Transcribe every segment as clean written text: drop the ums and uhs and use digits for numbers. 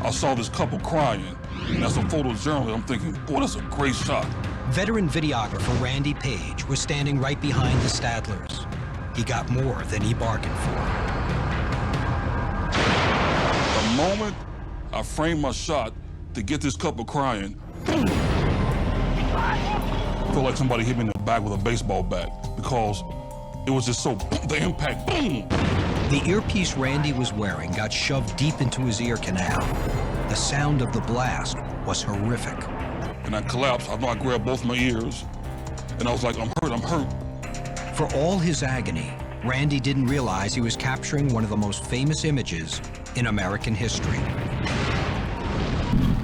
I saw this couple crying. And as a photojournalist, I'm thinking, boy, that's a great shot. Veteran videographer Randy Paige was standing right behind the Stadlers. He got more than he bargained for. The moment I framed my shot to get this couple crying, I felt like somebody hit me in the back with a baseball bat because it was just so, the impact, boom. The earpiece Randy was wearing got shoved deep into his ear canal. The sound of the blast was horrific. And I collapsed. I know I grabbed both my ears, and I was like, I'm hurt. For all his agony, Randy didn't realize he was capturing one of the most famous images in American history.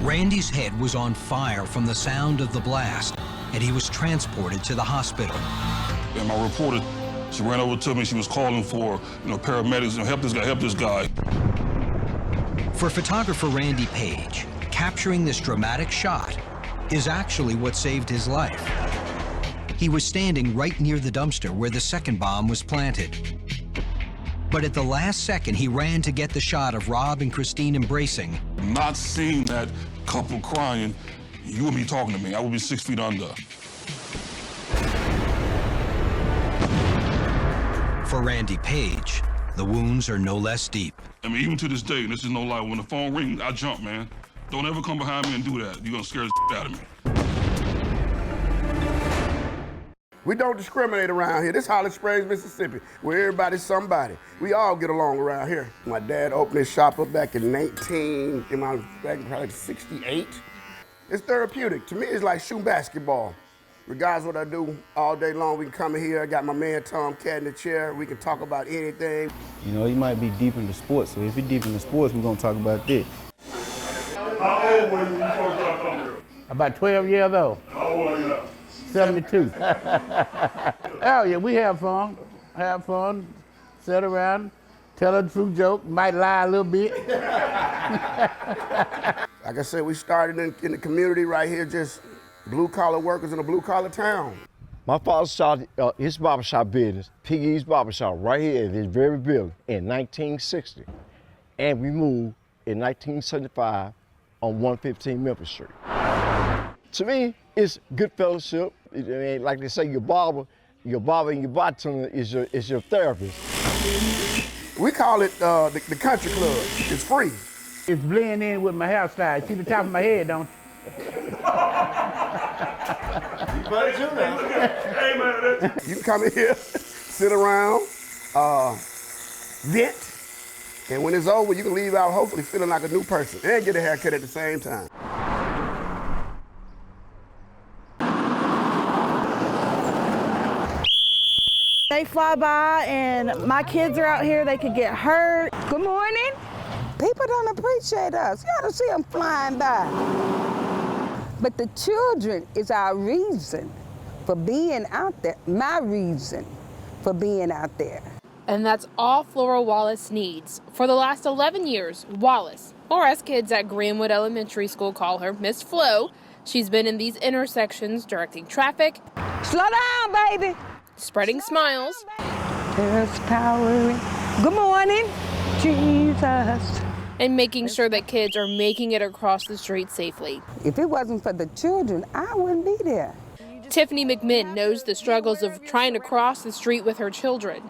Randy's head was on fire from the sound of the blast, and he was transported to the hospital. And my reporter, she ran over to me. She was calling for, paramedics, help this guy. For photographer Randy Paige, capturing this dramatic shot is actually what saved his life. He was standing right near the dumpster where the second bomb was planted. But at the last second, he ran to get the shot of Rob and Christine embracing. Not seeing that couple crying, you would be talking to me. I would be 6 feet under. For Randy Paige, the wounds are no less deep. I mean, even to this day, and this is no lie, when the phone rings, I jump, man. Don't ever come behind me and do that. You're gonna scare the shit out of me. We don't discriminate around here. This Holly Springs, Mississippi, where everybody's somebody. We all get along around here. My dad opened his shop up back in probably 68. It's therapeutic. To me, it's like shooting basketball. Regardless of what I do all day long, we can come in here. I got my man Tom Cat in the chair. We can talk about anything. You know, you might be deep into sports, so if you're deep into sports, we're gonna talk about this. How old were you when you first got come here? About 12 years old. How old are you now? 72. Oh yeah, we have fun. Sit around, tell a true joke, might lie a little bit. Like I said, we started in the community right here, just blue-collar workers in a blue-collar town. My father started his barbershop business, Piggy's Barbershop, right here in this very building in 1960. And we moved in 1975 on 115 Memphis Street. To me, it's good fellowship. Like they say, your barber and your bartender is your therapist. We call it the country club. It's free. It's blend in with my hairstyle. See the top of my head, don't you? Hey, man, You can come in here, sit around, vent, and when it's over, you can leave out hopefully feeling like a new person and get a haircut at the same time. They fly by and my kids are out here, they could get hurt. Good morning. People don't appreciate us. You ought to see them flying by. But the children is our reason for being out there, my reason for being out there. And that's all Flora Wallace needs. For the last 11 years, Wallace, or as kids at Greenwood Elementary School call her, Miss Flo, she's been in these intersections directing traffic. Slow down, baby. Spreading smiles. There's power in... Good morning, Jesus. And making sure that kids are making it across the street safely. If it wasn't for the children, I wouldn't be there. Tiffany McMinn knows the struggles of trying to cross the street with her children.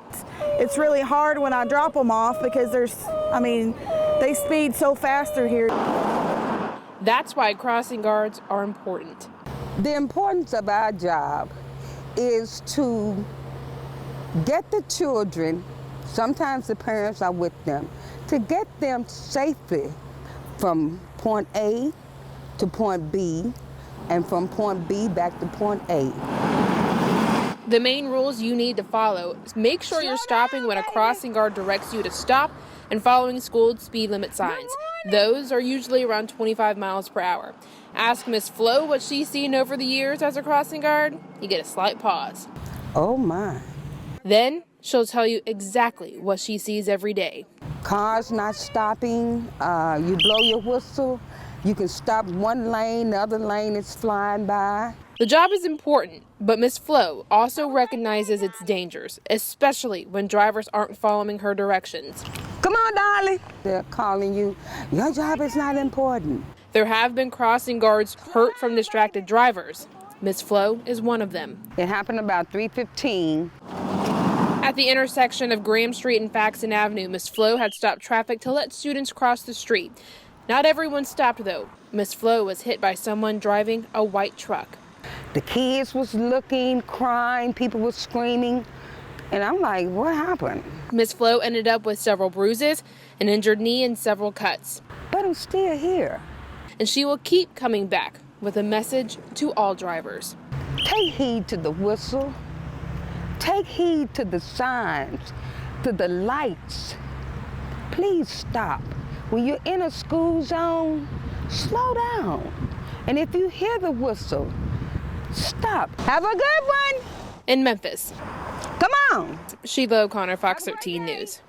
It's really hard when I drop them off because they speed so fast through here. That's why crossing guards are important. The importance of our job is to get the children, sometimes the parents are with them, to get them safely from point A to point B, and from point B back to point A. The main rules you need to follow is make sure you're stopping when a crossing guard directs you to stop and following school speed limit signs. Those are usually around 25 miles per hour. Ask Miss Flo what she's seen over the years as a crossing guard. You get a slight pause. Oh my. Then she'll tell you exactly what she sees every day. Cars not stopping, you blow your whistle, you can stop one lane, the other lane is flying by. The job is important, but Miss Flo also recognizes its dangers, especially when drivers aren't following her directions. Come on, darling. They're calling you. Your job is not important. There have been crossing guards hurt from distracted drivers. Miss Flo is one of them. It happened about 3:15. At the intersection of Graham Street and Faxon Avenue, Miss Flo had stopped traffic to let students cross the street. Not everyone stopped, though. Miss Flo was hit by someone driving a white truck. The kids was looking, crying, people were screaming, and I'm like, what happened? Miss Flo ended up with several bruises, an injured knee, and several cuts. But I'm still here. And she will keep coming back with a message to all drivers. Take heed to the whistle. Take heed to the signs, to the lights. Please stop. When you're in a school zone, slow down. And if you hear the whistle, stop. Have a good one. In Memphis. Come on. Sheila O'Connor, Fox 13 News.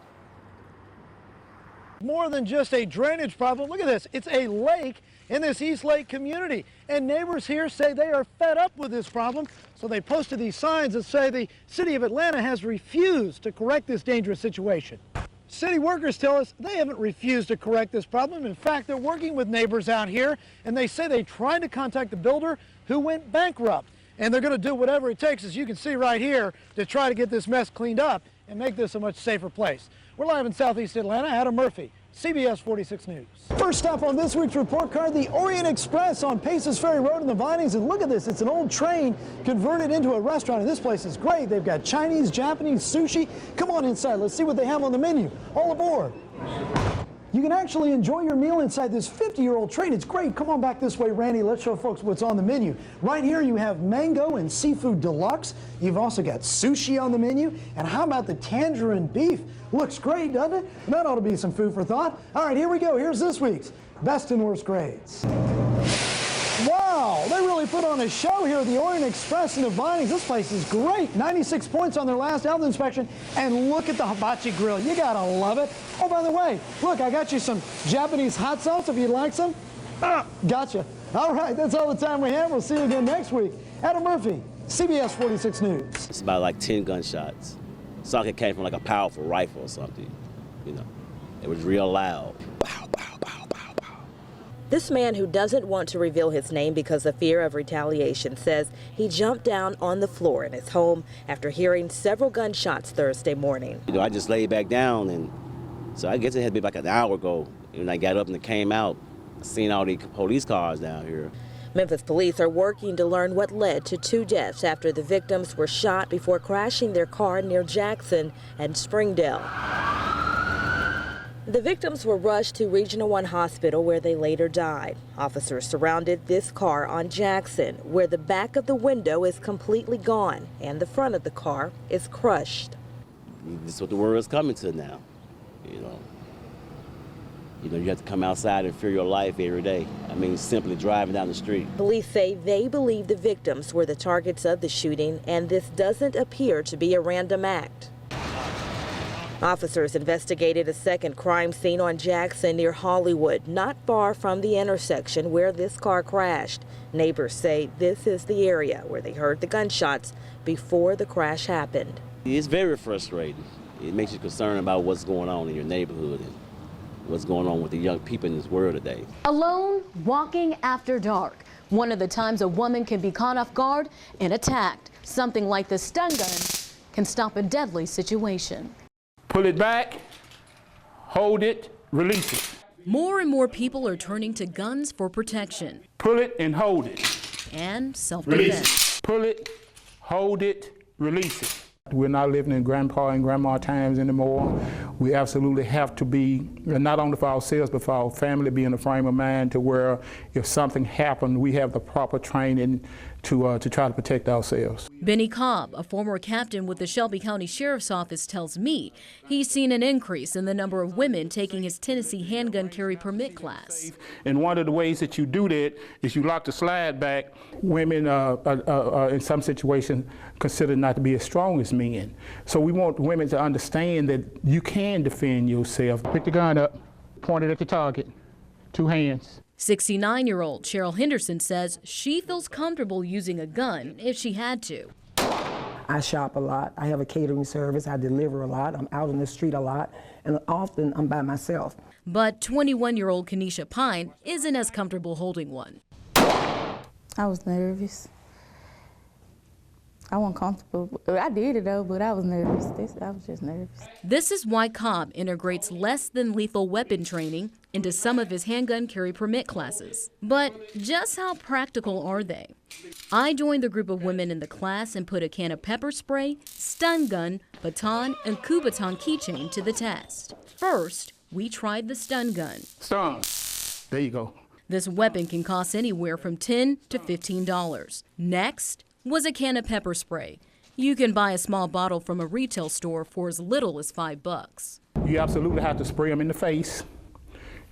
More than just a drainage problem. Look at this. It's a lake in this East Lake community. And neighbors here say they are fed up with this problem. So they posted these signs that say the city of Atlanta has refused to correct this dangerous situation. City workers tell us they haven't refused to correct this problem. In fact, they're working with neighbors out here, and they say they tried to contact the builder who went bankrupt. And they're going to do whatever it takes, as you can see right here, to try to get this mess cleaned up and make this a much safer place. We're live in Southeast Atlanta. Adam Murphy, CBS 46 News. First stop on this week's report card, the Orient Express on Paces Ferry Road in the Vinings. And look at this, it's an old train converted into a restaurant. And this place is great. They've got Chinese, Japanese, sushi. Come on inside, let's see what they have on the menu. All aboard. You can actually enjoy your meal inside this 50-year-old train. It's great. Come on back this way, Randy. Let's show folks what's on the menu. Right here you have mango and seafood deluxe. You've also got sushi on the menu. And how about the tangerine beef? Looks great, doesn't it? That ought to be some food for thought. All right, here we go. Here's this week's best and worst grades. Wow, they really put on a show here at the Orient Express in the Vinings. This place is great. 96 points on their last health inspection. And look at the hibachi grill. You gotta love it. Oh, by the way, look, I got you some Japanese hot sauce if you'd like some. Gotcha. All right, that's all the time we have. We'll see you again next week. Adam Murphy, CBS 46 News. It's about like 10 gunshots. It's like it came from like a powerful rifle or something, you know. It was real loud. Pow, pow, pow, pow, pow. This man, who doesn't want to reveal his name because of fear of retaliation, says he jumped down on the floor in his home after hearing several gunshots Thursday morning. You know, I just laid back down, and so I guess it had to be like an hour ago. And I got up and it came out, seen all the police cars down here. Memphis police are working to learn what led to 2 deaths after the victims were shot before crashing their car near Jackson and Springdale. The victims were rushed to Regional 1 Hospital, where they later died. Officers surrounded this car on Jackson, where the back of the window is completely gone and the front of the car is crushed. This is what the world is coming to now, you know. You have to come outside and fear your life every day. I mean, simply driving down the street. Police say they believe the victims were the targets of the shooting, and this doesn't appear to be a random act. Officers investigated a second crime scene on Jackson near Hollywood, not far from the intersection where this car crashed. Neighbors say this is the area where they heard the gunshots before the crash happened. It's very frustrating. It makes you concerned about what's going on in your neighborhood and what's going on with the young people in this world today. Alone, walking after dark. One of the times a woman can be caught off guard and attacked. Something like the stun gun can stop a deadly situation. Pull it back, hold it, release it. More and more people are turning to guns for protection. Pull it and hold it. And self-defense. Pull it, hold it, release it. We're not living in grandpa and grandma times anymore. We absolutely have to be, not only for ourselves, but for our family, be in a frame of mind to where if something happened, we have the proper training to try to protect ourselves. Benny Cobb, a former captain with the Shelby County Sheriff's Office, tells me he's seen an increase in the number of women taking his Tennessee handgun carry permit class. And one of the ways that you do that is you lock the slide back. Women are in some situations considered not to be as strong as men. So we want women to understand that you can defend yourself. Pick the gun up, point it at the target, 2 hands. 69-year-old Cheryl Henderson says she feels comfortable using a gun if she had to. I shop a lot. I have a catering service. I deliver a lot. I'm out on the street a lot, and often I'm by myself. But 21-year-old Kenesha Pine isn't as comfortable holding one. I was nervous. I wasn't comfortable. I did it though, but I was nervous. I was just nervous. This is why Cobb integrates less than lethal weapon training into some of his handgun carry permit classes. But just how practical are they? I joined the group of women in the class and put a can of pepper spray, stun gun, baton, and Kubaton keychain to the test. First, we tried the stun gun. Stun. There you go. This weapon can cost anywhere from $10 to $15. Next was a can of pepper spray. You can buy a small bottle from a retail store for as little as $5. You absolutely have to spray them in the face.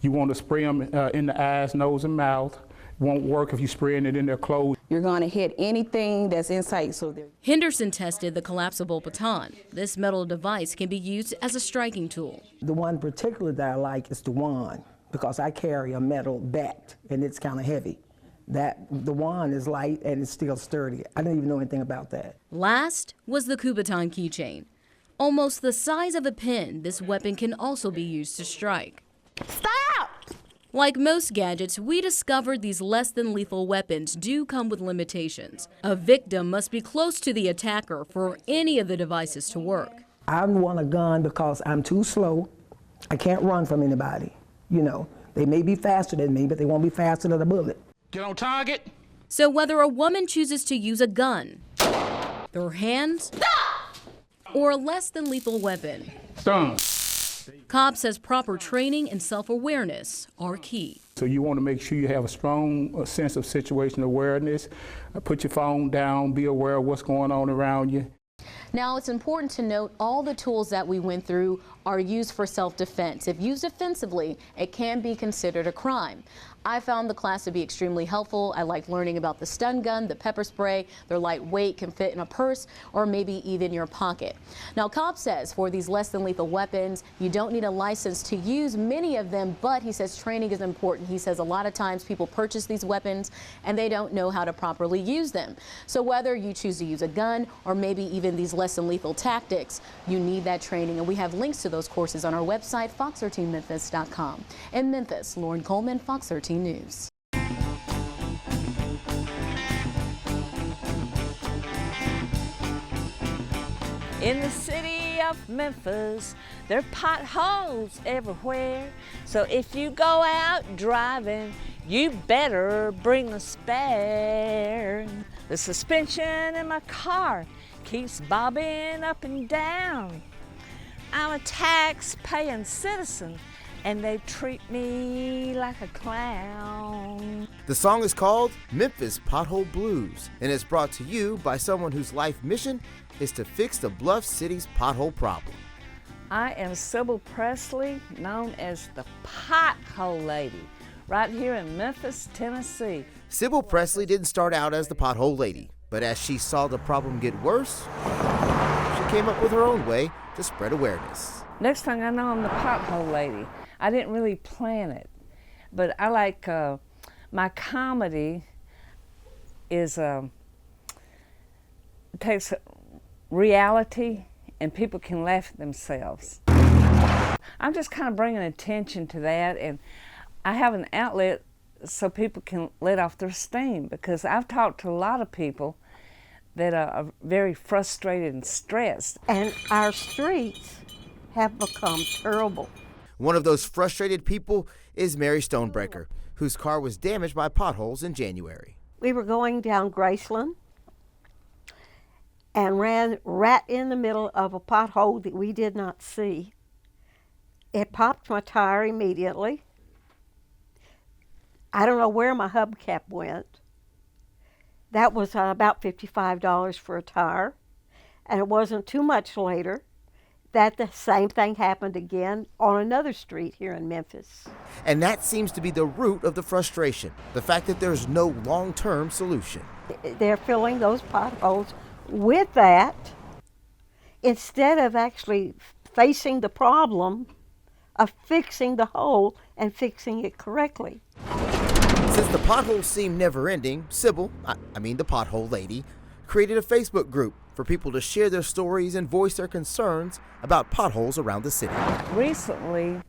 You want to spray them in the eyes, nose, and mouth. It won't work if you're spraying it in their clothes. You're going to hit anything that's in sight. Henderson tested the collapsible baton. This metal device can be used as a striking tool. The one particular that I like is the wand, because I carry a metal bat, and it's kind of heavy. The wand is light and it's still sturdy. I didn't even know anything about that. Last was the Kubaton keychain. Almost the size of a pin, this weapon can also be used to strike. Stop! Like most gadgets, we discovered these less than lethal weapons do come with limitations. A victim must be close to the attacker for any of the devices to work. I want a gun because I'm too slow. I can't run from anybody. You know, they may be faster than me, but they won't be faster than a bullet. Get on target. So whether a woman chooses to use a gun, their hands, or a less than lethal weapon, Stun. Cobb says proper training and self-awareness are key. So you want to make sure you have a strong sense of situational awareness. Put your phone down, be aware of what's going on around you. Now, it's important to note all the tools that we went through are used for self-defense. If used offensively, it can be considered a crime. I found the class to be extremely helpful. I liked learning about the stun gun, the pepper spray. They're lightweight, can fit in a purse, or maybe even your pocket. Now, Cobb says for these less than lethal weapons, you don't need a license to use many of them, but he says training is important. He says a lot of times people purchase these weapons and they don't know how to properly use them. So whether you choose to use a gun or maybe even these less than lethal tactics, you need that training. And we have links to those courses on our website, fox13memphis.com. In Memphis, Lauren Coleman, Fox 13 News. In the city of Memphis, there are potholes everywhere. So if you go out driving, you better bring a spare. The suspension in my car keeps bobbing up and down. I'm a tax-paying citizen, and they treat me like a clown. The song is called Memphis Pothole Blues, and it's brought to you by someone whose life mission is to fix the Bluff City's pothole problem. I am Sybil Presley, known as the Pothole Lady, right here in Memphis, Tennessee. Sybil Presley didn't start out as the Pothole Lady, but as she saw the problem get worse, she came up with her own way to spread awareness. Next thing I know, I'm the Pothole Lady. I didn't really plan it, but I like my comedy is takes reality and people can laugh at themselves. I'm just kind of bringing attention to that, and I have an outlet so people can let off their steam, because I've talked to a lot of people that are very frustrated and stressed. And our streets have become terrible. One of those frustrated people is Mary Stonebreaker, whose car was damaged by potholes in January. We were going down Graceland and ran right in the middle of a pothole that we did not see. It popped my tire immediately. I don't know where my hubcap went. That was about $55 for a tire. And it wasn't too much later that the same thing happened again on another street here in Memphis. And that seems to be the root of the frustration, the fact that there's no long-term solution. They're filling those potholes with that instead of actually facing the problem of fixing the hole and fixing it correctly. Since the potholes seem never-ending, Sybil, I mean the Pothole Lady, created a Facebook group for people to share their stories and voice their concerns about potholes around the city. Recently,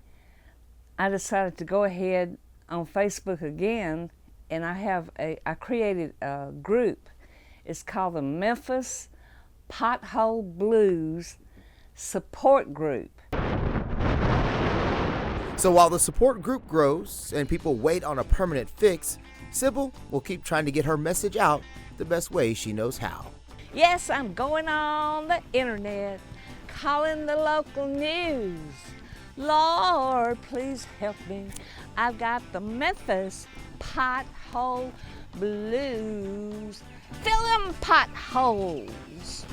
I decided to go ahead on Facebook again, and I created a group. It's called the Memphis Pothole Blues Support Group. So while the support group grows and people wait on a permanent fix, Sybil will keep trying to get her message out the best way she knows how. Yes, I'm going on the internet, calling the local news. Lord, please help me. I've got the Memphis Pothole Blues. Fill them potholes.